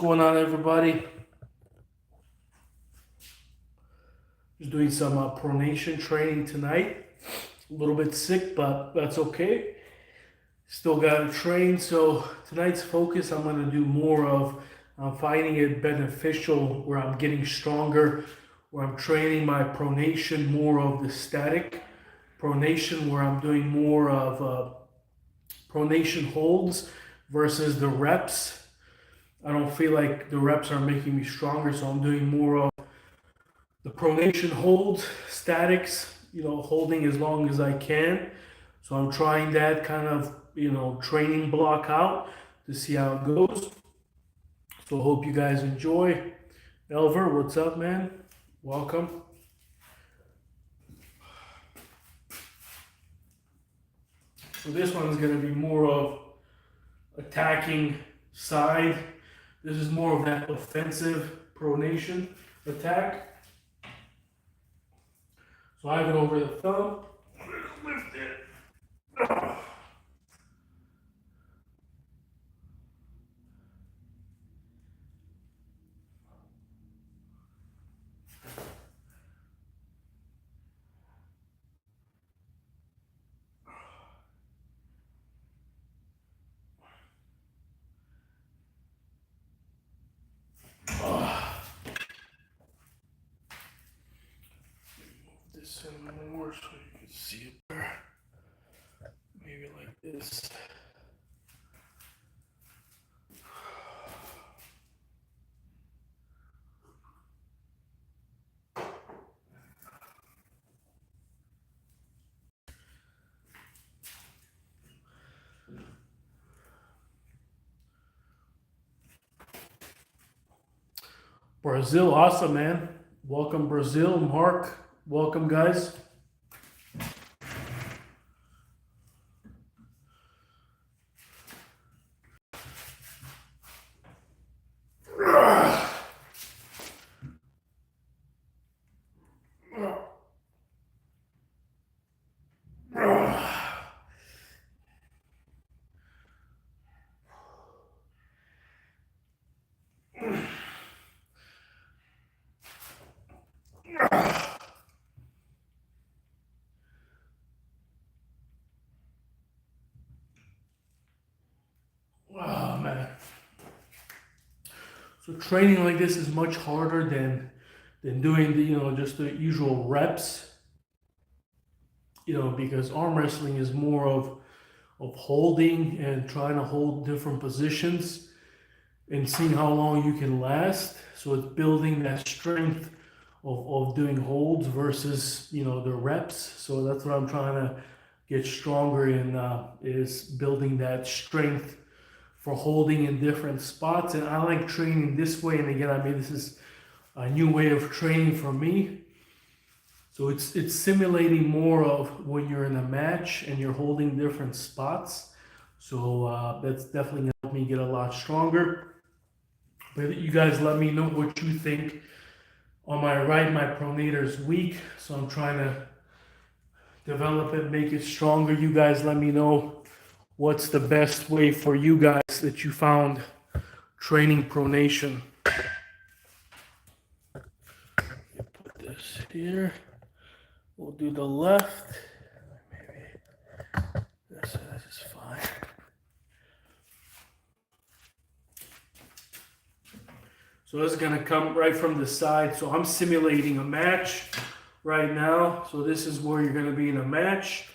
going on, everybody? Just doing some pronation training tonight. A little bit sick, but that's okay. Still got to train. So tonight's focus, I'm going to do more of finding it beneficial, where I'm getting stronger, where I'm training my pronation, more of the static pronation, where I'm doing more of pronation holds versus the reps. I don't feel like the reps are making me stronger, so I'm doing more of the pronation holds, statics, holding as long as I can. So I'm trying that kind of, training block out to see how it goes. So hope you guys enjoy. Elver, what's up, man? Welcome. So this one is going to be more of attacking side. This is more of that offensive pronation attack. So I have it over the thumb. Lift it. This in more so you can see it better. Maybe like this. Brazil, awesome, man. Welcome, Brazil. Mark, welcome, guys. Oh, man. So training like this is much harder than doing the just the usual reps. Because arm wrestling is more of holding and trying to hold different positions and seeing how long you can last. So it's building that strength of doing holds versus the reps. So that's what I'm trying to get stronger in, is building that strength for holding in different spots. And I like training this way. And again, I mean, this is a new way of training for me. So it's simulating more of when you're in a match and you're holding different spots. So that's definitely gonna help me get a lot stronger. But you guys let me know what you think. On my right, my pronator is weak, so I'm trying to develop it, make it stronger. You guys let me know what's the best way for you guys that you found training pronation. Put this here. We'll do the left. Maybe this is fine. So this is gonna come right from the side. So I'm simulating a match right now. So this is where you're gonna be in a match,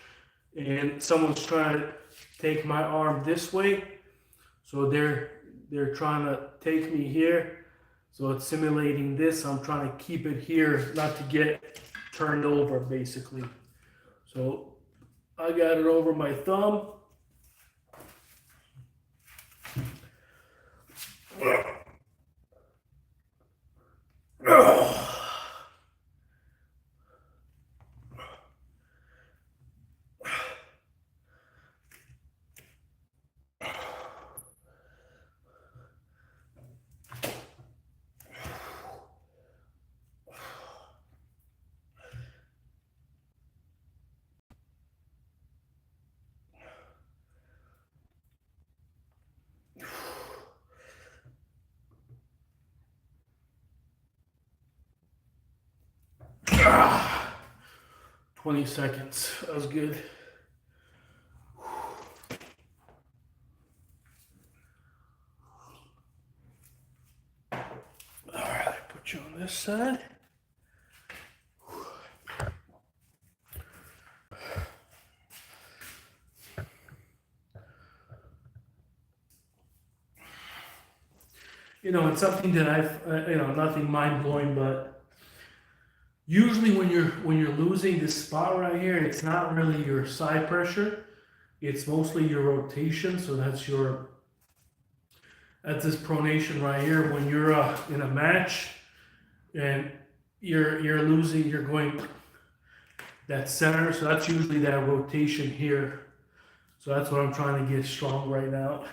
and someone's trying to take my arm this way. So they're trying to take me here. So it's simulating this. I'm trying to keep it here, not to get turned over, basically. So I got it over my thumb. 20 seconds. That was good. All right, put you on this side. You know, it's something that I've, nothing mind blowing, but usually when you're losing this spot right here, it's not really your side pressure. It's mostly your rotation. So that's this pronation right here. When you're in a match and you're losing, you're going that center. So that's usually that rotation here. So that's what I'm trying to get strong right now.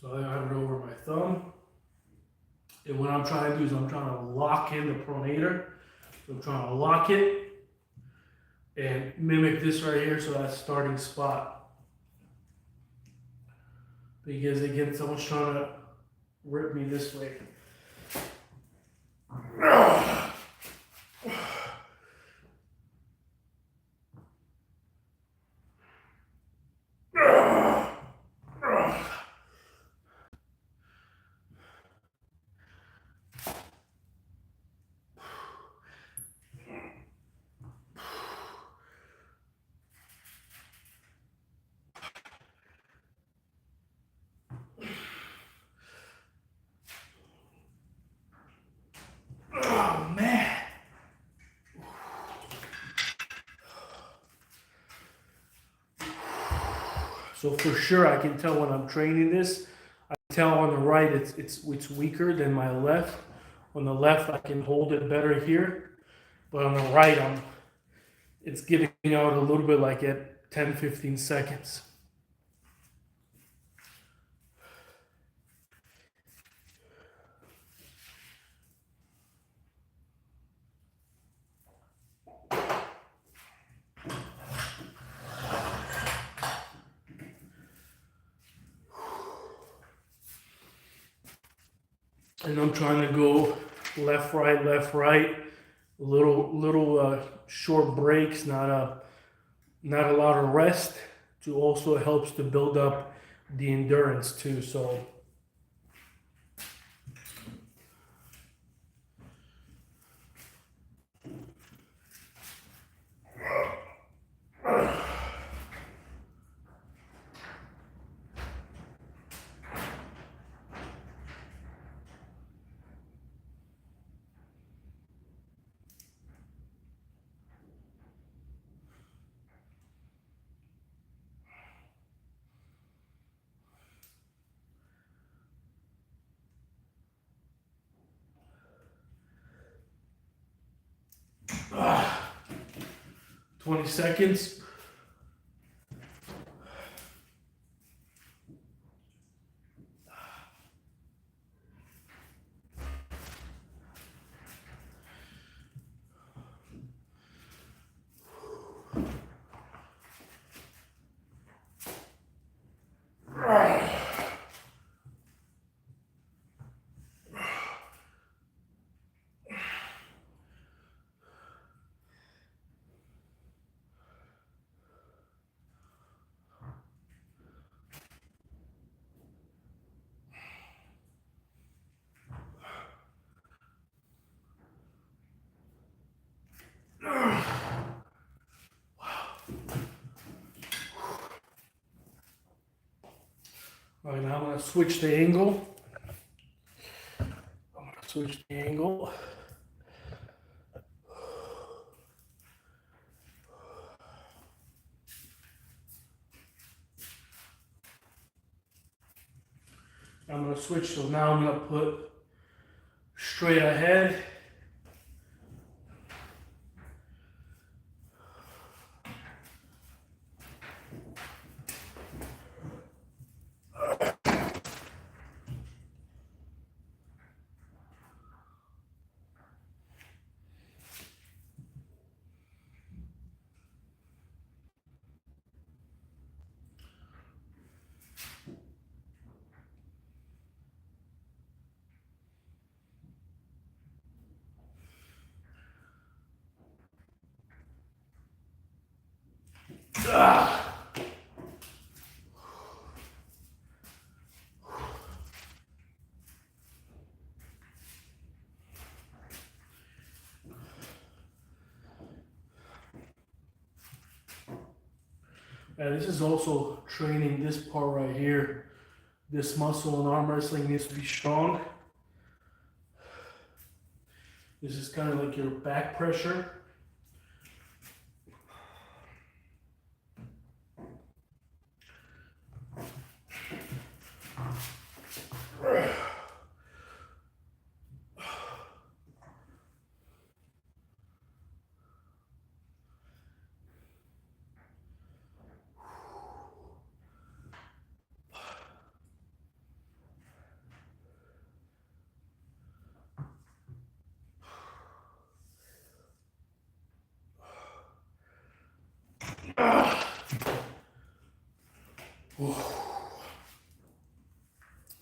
So I have it over my thumb. And what I'm trying to do is I'm trying to lock in the pronator. So I'm trying to lock it and mimic this right here, so that starting spot. Because again, someone's trying to rip me this way. Oh man. So for sure I can tell when I'm training this. I can tell on the right it's weaker than my left. On the left I can hold it better here. But on the right it's giving out a little bit like at 10-15 seconds. And I'm trying to go left, right, little short breaks, not a lot of rest. To also helps to build up the endurance too. So. Ah, 20 seconds. All right, now I'm going to switch the angle. I'm going to switch, so now I'm going to put straight ahead. This is also training this part right here. This muscle in arm wrestling needs to be strong. This is kind of like your back pressure.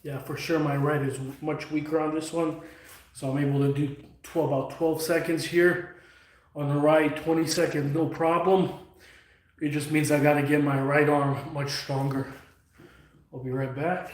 Yeah, for sure my right is much weaker on this one. So I'm able to do about 12 seconds here. On the right, 20 seconds, no problem. It just means I gotta get my right arm much stronger. I'll be right back.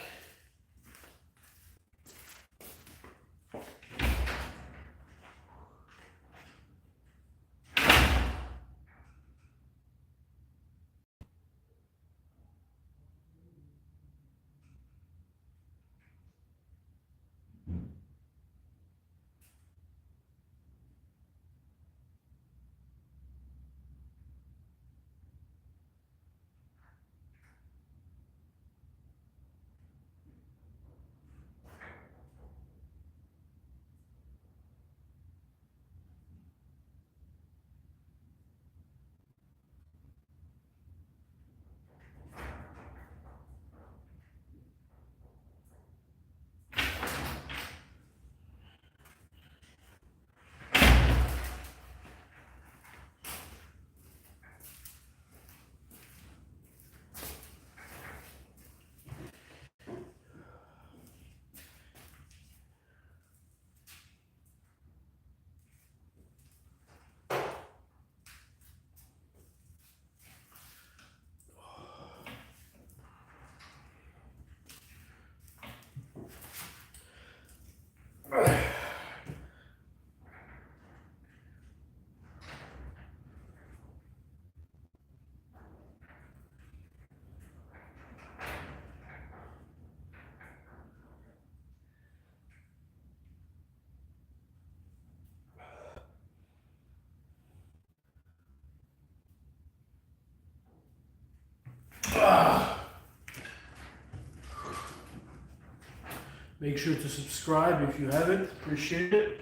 Make sure to subscribe if you haven't. Appreciate it.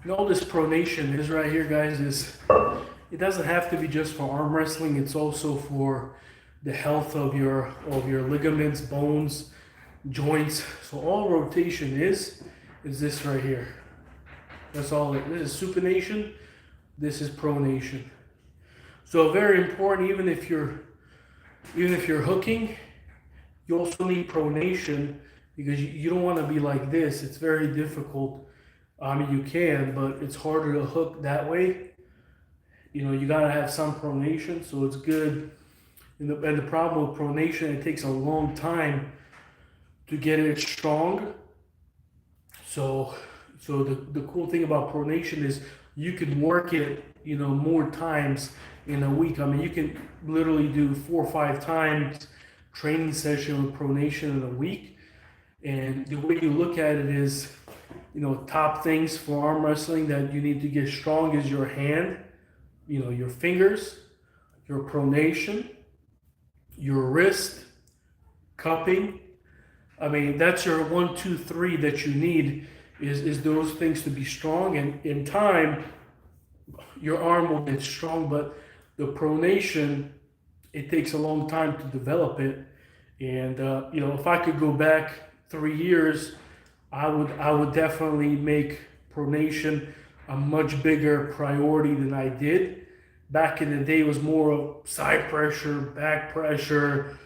And all this pronation is right here, guys, is it doesn't have to be just for arm wrestling. It's also for the health of your ligaments, bones, joints. So all rotation is this right here. That's all it is. This is supination. This is pronation. So very important. Even if you're hooking, you also need pronation because you don't want to be like this. It's very difficult. I mean, you can, but it's harder to hook that way. You know, you gotta have some pronation, so it's good. And the problem with pronation, it takes a long time to get it strong. So the cool thing about pronation is you can work it, you know, more times in a week. I mean, you can literally do 4 or 5 times training session with pronation in a week. And the way you look at it is, you know, top things for arm wrestling that you need to get strong is your hand, you know, your fingers, your pronation, your wrist, cupping. I mean, that's your 1, 2, 3 that you need is those things to be strong. And in time, your arm will get strong, but the pronation, it takes a long time to develop it. And, you know, if I could go back 3 years, I would definitely make pronation a much bigger priority than I did. Back in the day, it was more of side pressure, back pressure,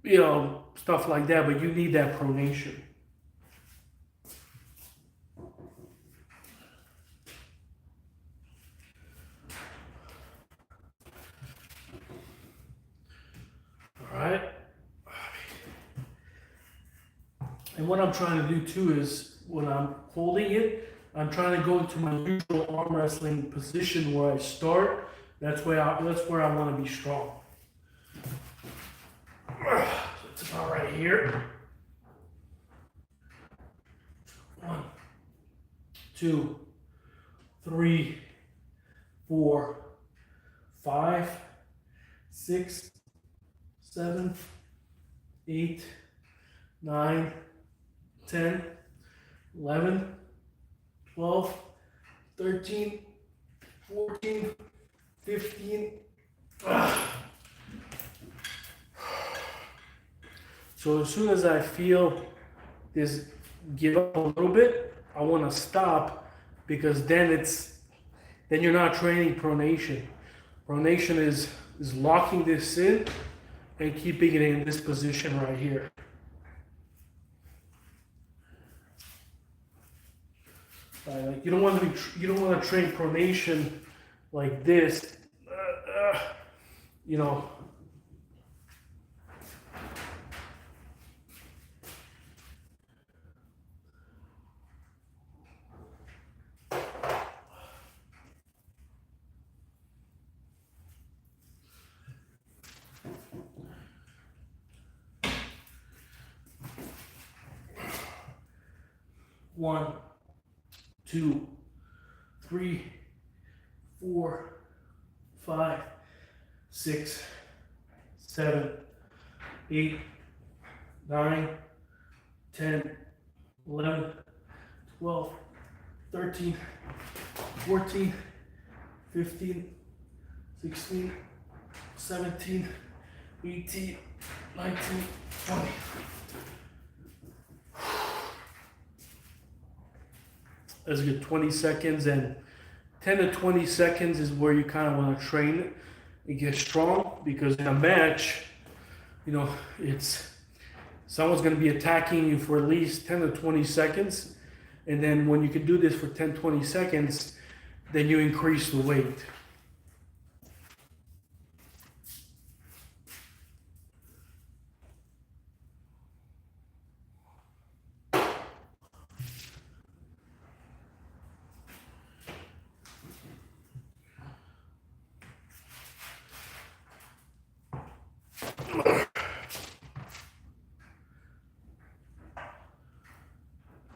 you know, stuff like that, but you need that pronation. right? And what I'm trying to do too is when I'm holding it, I'm trying to go into my usual arm wrestling position where I start. That's where I want to be strong. So it's about right here. 1, 2, 3, 4, 5, 6, 7, 8, 9, 10, 11, 12, 13, 14, 15. So as soon as I feel this give up a little bit, I want to stop, because then you're not training pronation. Pronation is locking this in and keeping it in this position right here. Like you don't want to train pronation like this, you know. One, 2, 3, 4, 5, 6, 7, 8, 9, 10, 11, 12, 13, 14, 15, 16, 17, 18, 19, 20. That's a good 20 seconds, and 10 to 20 seconds is where you kind of want to train it and get strong, because in a match, you know, someone's going to be attacking you for at least 10 to 20 seconds, and then when you can do this for 10, 20 seconds, then you increase the weight.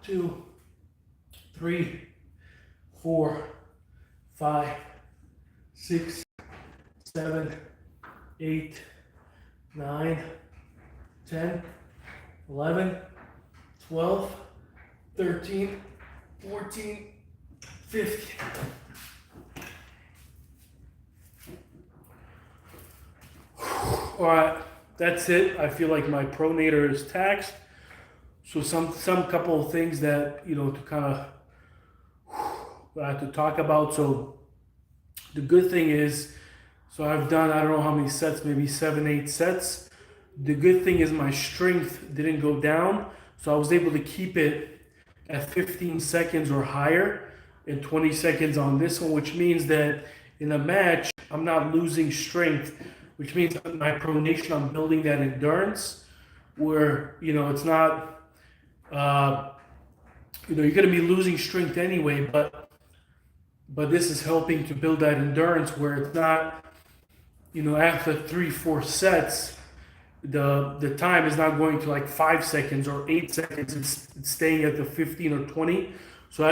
Two, 3, 4, 5, 6, 7, 8, 9, 10, 11, 12, 13, 14, 15. All right, that's it. I feel like my pronator is taxed. So some couple of things that, you know, to kind of I have to talk about. So the good thing is, so I've done, I don't know how many sets, maybe 7, 8 sets. The good thing is my strength didn't go down. So I was able to keep it at 15 seconds or higher and 20 seconds on this one, which means that in a match, I'm not losing strength, which means my pronation, I'm building that endurance where, you know, it's not, you know, you're going to be losing strength anyway, but this is helping to build that endurance where it's not, you know, after 3, 4 sets, the time is not going to like 5 seconds or 8 seconds. It's staying at the 15 or 20. So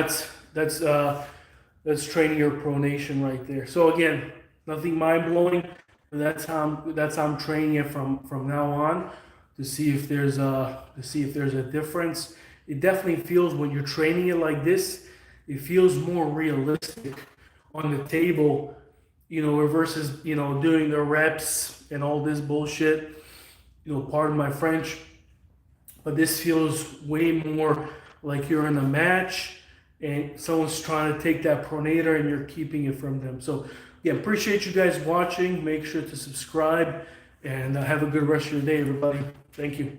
that's training your pronation right there. So again, nothing mind blowing. That's how I'm training it from now on, to see if there's a difference. It definitely feels, when you're training it like this, it feels more realistic on the table, you know, versus, you know, doing the reps and all this bullshit. You know, pardon my French, but this feels way more like you're in a match and someone's trying to take that pronator and you're keeping it from them. So yeah, appreciate you guys watching. Make sure to subscribe, and have a good rest of your day, everybody. Thank you.